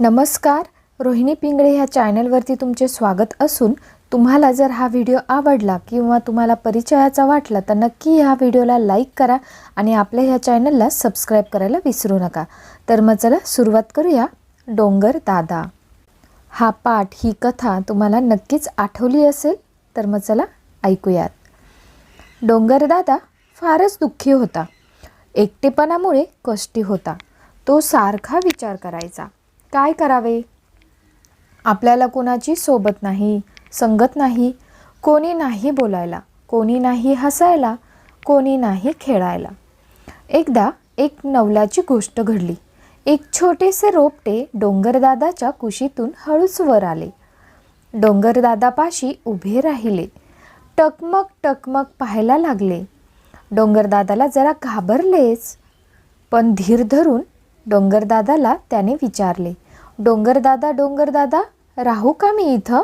नमस्कार, रोहिणी पिंगळे ह्या चॅनलवरती तुमचे स्वागत असून तुम्हाला जर हा व्हिडिओ आवडला किंवा तुम्हाला परिचयाचा वाटला तर नक्की ह्या व्हिडिओला लाईक करा आणि आपल्या ह्या चॅनलला सबस्क्राईब करायला विसरू नका। तर मग चला सुरुवात करूया। डोंगर दादा हा पाठ, ही कथा तुम्हाला नक्कीच आठवली असेल, तर मग चला ऐकूयात। डोंगर दादा फारच दुःखी होता। एकटेपणामुळे कष्टी होता। तो सारखा विचार करायचा, काय करावे? आपल्याला कोणाची सोबत नाही, संगत नाही, कोणी नाही बोलायला, कोणी नाही हसायला, कोणी नाही खेळायला। एकदा एक नवलाची गोष्ट घडली। एक छोटेसे रोपटे डोंगरदादाच्या कुशीतून हळूच वर आले। डोंगरदादापाशी उभे राहिले, टकमक टकमक पाहायला लागले। डोंगरदादाला जरा घाबरलेच, पण धीर धरून डोंगरदादाला त्याने विचारले, डोंगरदादा डोंगरदादा, राहू का मी इथं?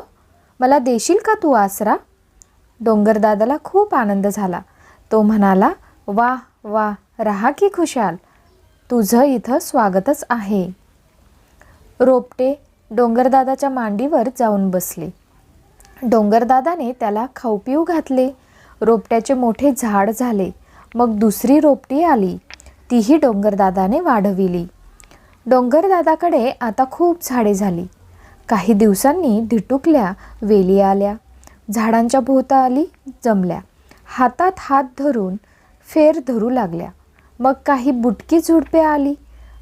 मला देशील का तू आसरा? डोंगरदादाला खूप आनंद झाला। तो म्हणाला, वाह वाह, राहा की खुशाल, तुझं इथं स्वागतच आहे। रोपटे डोंगरदादाच्या मांडीवर जाऊन बसले। डोंगरदादाने त्याला खाऊ पिऊ घातले। रोपट्याचे मोठे झाड झाले। मग दुसरी रोपटी आली, तीही डोंगरदादाने वाढविली। डोंगरदादाकडे आता खूप झाडे झाली। काही दिवसांनी धिटुकल्या वेली आल्या, झाडांच्या भोवताली जमल्या, हातात हात धरून फेर धरू लागल्या। मग काही बुटकी झुडपे आली,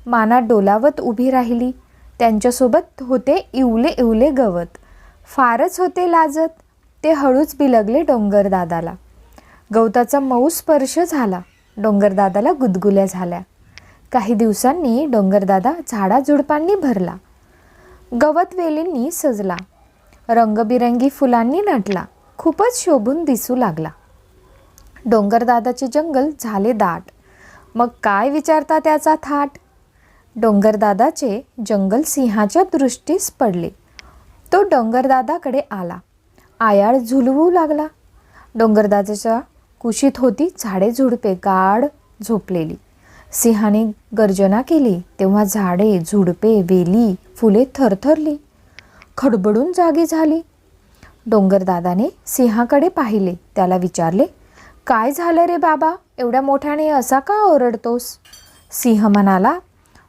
माना डोलावत उभी राहिली। त्यांच्यासोबत होते इवले इवले गवत, फारच होते लाजत। ते हळूच बिलगले डोंगरदादाला। गवताचा मऊ स्पर्श झाला, डोंगरदादाला गुदगुल्या झाल्या। काही दिवसांनी डोंगरदादा झाडाझुडपांनी भरला, गवत वेलींनी सजला, रंगबिरंगी फुलांनी नटला, खूपच शोभून दिसू लागला। डोंगरदादाचे जंगल झाले दाट, मग काय विचारता त्याचा थाट। डोंगरदादाचे जंगल सिंहाच्या दृष्टीस पडले। तो डोंगरदादाकडे आला, आयाळ झुलवू लागला। डोंगरदादाच्या कुशीत होती झाडे झुडपे गाढ झोपलेली। सिंहाने गर्जना केली तेव्हा झाडे झुडपे वेली फुले थरथरली, खडबडून जागी झाली। डोंगरदादाने सिंहाकडे पाहिले, त्याला विचारले, काय झालं रे बाबा, एवढ्या मोठ्याने असा का ओरडतोस? सिंह म्हणाला,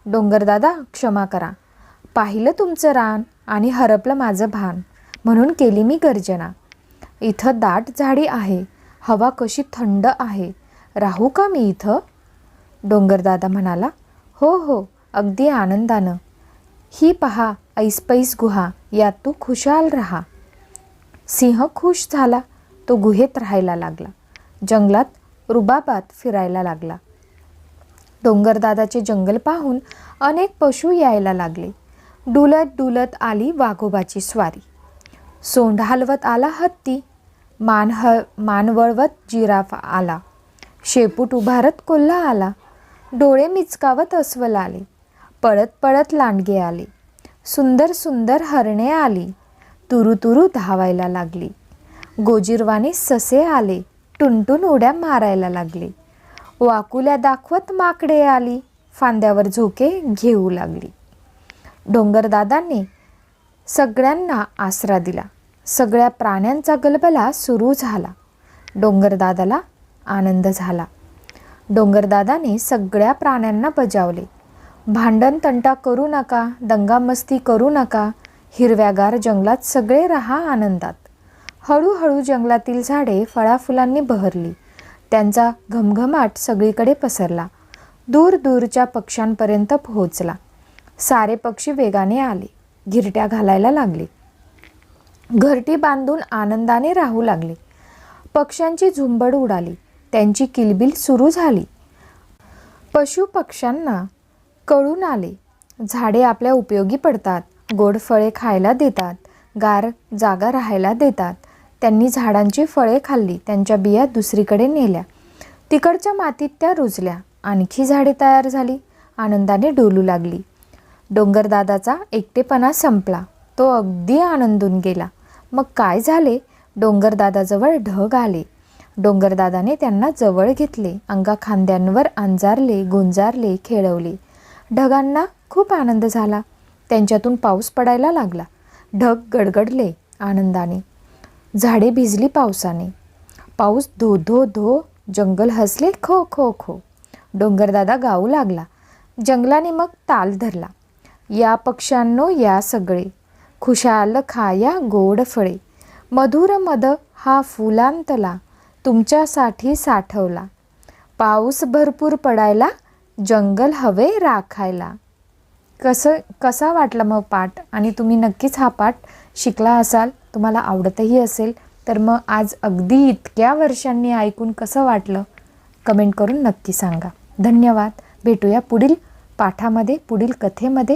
डोंगरदादा क्षमा करा, पाहिलं तुमचं रान आणि हरपलं माझं भान, म्हणून केली मी गर्जना। इथं दाट झाडी आहे, हवा कशी थंड आहे, राहू का मी इथं? डोंगरदादा म्हणाला, हो हो, अगदी आनंदानं। ही पहा ऐसपैस गुहा, यात तू खुशाल राहा। सिंह खुश झाला। तो गुहेत राहायला लागला, जंगलात रुबाबात फिरायला लागला। डोंगरदादाचे जंगल पाहून अनेक पशु यायला लागले। डुलत डुलत आली वाघोबाची स्वारी, सोंड हलवत आला हत्ती, मान वळवत जिराफ आला, शेपूट उभारत कोल्हा आला, डोळे मिचकावत अस्वल आले, पळत पळत लांडगे आले, सुंदर सुंदर हरणे आली, तुरु तुरु धावायला लागली, गोजिरवाणी ससे आले, टुनटुन उड्या मारायला लागले, वाकुल्या दाखवत माकडे आली, फांद्यावर झोके घेऊ लागली। डोंगरदादांनी सगळ्यांना आसरा दिला। सगळ्या प्राण्यांचा गलबला सुरू झाला। डोंगरदादाला आनंद झाला। डोंगरदादाने सगळ्या प्राण्यांना बजावले, भांडण तंटा करू नका, दंगामस्ती करू नका, हिरव्यागार जंगलात सगळे राहा आनंदात। हळूहळू जंगलातील झाडे फळाफुलांनी बहरली, त्यांचा घमघमाट सगळीकडे पसरला, दूर दूरच्या पक्ष्यांपर्यंत पोहोचला। सारे पक्षी वेगाने आले, घिरट्या घालायला लागले, घरटी बांधून आनंदाने राहू लागले। पक्ष्यांची झुंबड उडाली, त्यांची किलबिल सुरू झाली। पशु पक्ष्यांना कळून आले, झाडे आपल्या उपयोगी पडतात, गोड फळे खायला देतात, गार जागा राहायला देतात। त्यांनी झाडांची फळे खाल्ली, त्यांच्या बिया दुसरीकडे नेल्या, तिकडच्या मातीत त्या रुजल्या, आणखी झाडे तयार झाली, आनंदाने डोलू लागली। डोंगरदादाचा एकटेपणा संपला, तो अगदी आनंदून गेला। मग काय झाले? डोंगरदादाजवळ ढग आले। डोंगरदादाने त्यांना जवळ घेतले, अंगाखांद्यांवर अंजारले, गुंजारले, खेळवले। ढगांना खूप आनंद झाला, त्यांच्यातून पाऊस पडायला लागला. ढग गडगडले आनंदाने. झाडे भिजली पावसाने. पाऊस धो धो धो. जंगल हसले खो खो खो. डोंगरदादा गाऊ लागला. जंगलाने मग ताल धरला. या पक्ष्यांनो या सगळे, खुशाल खाया गोड फळे. मधुर मद हा फुलांतला, तुमच्यासाठी साठवला. पाऊस भरपूर पडायला, जंगल हवे राखायला. कसा वाटला मग पाठ? आणि तुम्ही नक्कीच हा पाठ शिकला असाल, तुम्हाला आवडतही असेल. तर मग आज अगदी इतक्या वर्षांनी ऐकून कसं वाटलं कमेंट करून नक्की सांगा. धन्यवाद. भेटूया पुढील पाठामध्ये, पुढील कथेमध्ये.